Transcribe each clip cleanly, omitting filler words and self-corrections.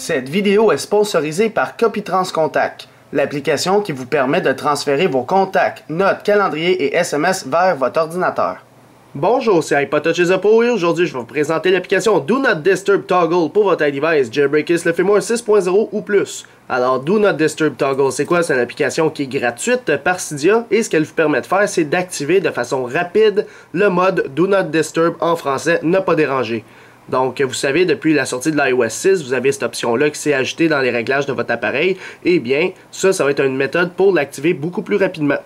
Cette vidéo est sponsorisée par Copytrans Contact, l'application qui vous permet de transférer vos contacts, notes, calendriers et SMS vers votre ordinateur. Bonjour, c'est iPodTouch et aujourd'hui je vais vous présenter l'application Do Not Disturb Toggle pour votre iDevice Jailbreakers le firmware 6.0 ou plus. Alors Do Not Disturb Toggle, c'est quoi? C'est une application qui est gratuite par Cydia et ce qu'elle vous permet de faire, c'est d'activer de façon rapide le mode Do Not Disturb en français, ne pas déranger. Donc, vous savez, depuis la sortie de l'iOS 6, vous avez cette option-là qui s'est ajoutée dans les réglages de votre appareil. Eh bien, ça va être une méthode pour l'activer beaucoup plus rapidement.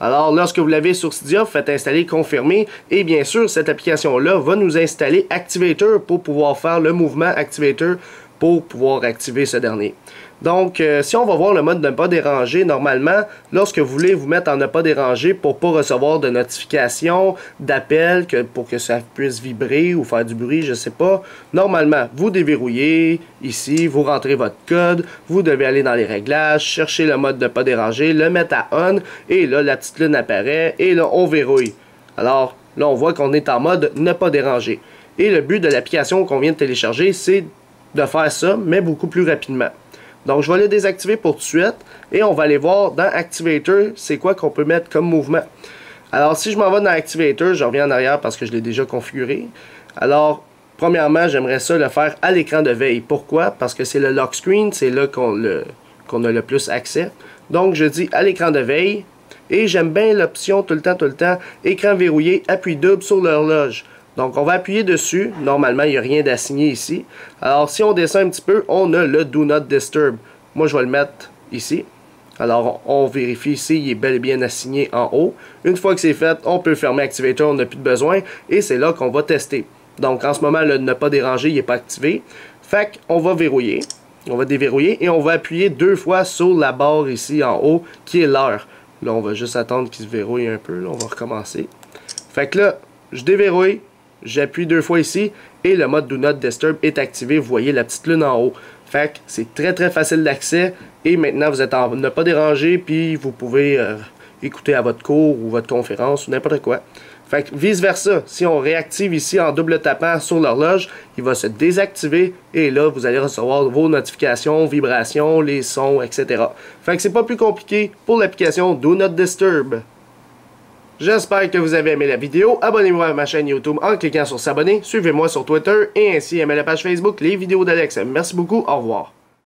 Alors, lorsque vous l'avez sur Cydia, vous faites installer confirmer et bien sûr, cette application-là va nous installer Activator pour pouvoir faire le mouvement Activator pour pouvoir activer ce dernier. Donc, si on va voir le mode ne pas déranger, normalement, lorsque vous voulez vous mettre en ne pas déranger pour ne pas recevoir de notifications, d'appels, pour que ça puisse vibrer ou faire du bruit, je sais pas, normalement, vous déverrouillez ici, vous rentrez votre code, vous devez aller dans les réglages, chercher le mode ne pas déranger, le mettre à on, et là, la petite lune apparaît, et là, on verrouille. Alors, là, on voit qu'on est en mode ne pas déranger. Et le but de l'application qu'on vient de télécharger, c'est de faire ça, mais beaucoup plus rapidement. Donc, je vais le désactiver pour tout de suite et on va aller voir dans Activator, c'est quoi qu'on peut mettre comme mouvement. Alors, si je m'en vais dans Activator, je reviens en arrière parce que je l'ai déjà configuré. Alors, premièrement, j'aimerais ça le faire à l'écran de veille. Pourquoi? Parce que c'est le lock screen, c'est là qu'on a le plus accès. Donc, je dis à l'écran de veille et j'aime bien l'option tout le temps, écran verrouillé, appui double sur l'horloge. Donc, on va appuyer dessus. Normalement, il n'y a rien d'assigné ici. Alors, si on descend un petit peu, on a le Do Not Disturb. Moi, je vais le mettre ici. Alors, on vérifie ici, il est bel et bien assigné en haut. Une fois que c'est fait, on peut fermer Activator, on n'a plus de besoin. Et c'est là qu'on va tester. Donc, en ce moment, le ne pas déranger, il n'est pas activé. Fait qu'on va verrouiller. On va déverrouiller et on va appuyer 2 fois sur la barre ici en haut, qui est l'heure. Là, on va juste attendre qu'il se verrouille un peu. Là, on va recommencer. Fait que là, je déverrouille. J'appuie 2 fois ici et le mode Do Not Disturb est activé. Vous voyez la petite lune en haut. Fait que c'est très facile d'accès. Et maintenant, vous êtes en ne pas déranger. Puis vous pouvez écouter à votre cours ou votre conférence ou n'importe quoi. Fait que vice versa, si on réactive ici en double tapant sur l'horloge, il va se désactiver. Et là, vous allez recevoir vos notifications, vibrations, les sons, etc. Fait que c'est pas plus compliqué pour l'application Do Not Disturb. J'espère que vous avez aimé la vidéo. Abonnez-vous à ma chaîne YouTube en cliquant sur s'abonner. Suivez-moi sur Twitter et ainsi aimez la page Facebook Les Vidéos d'Alex. Merci beaucoup. Au revoir.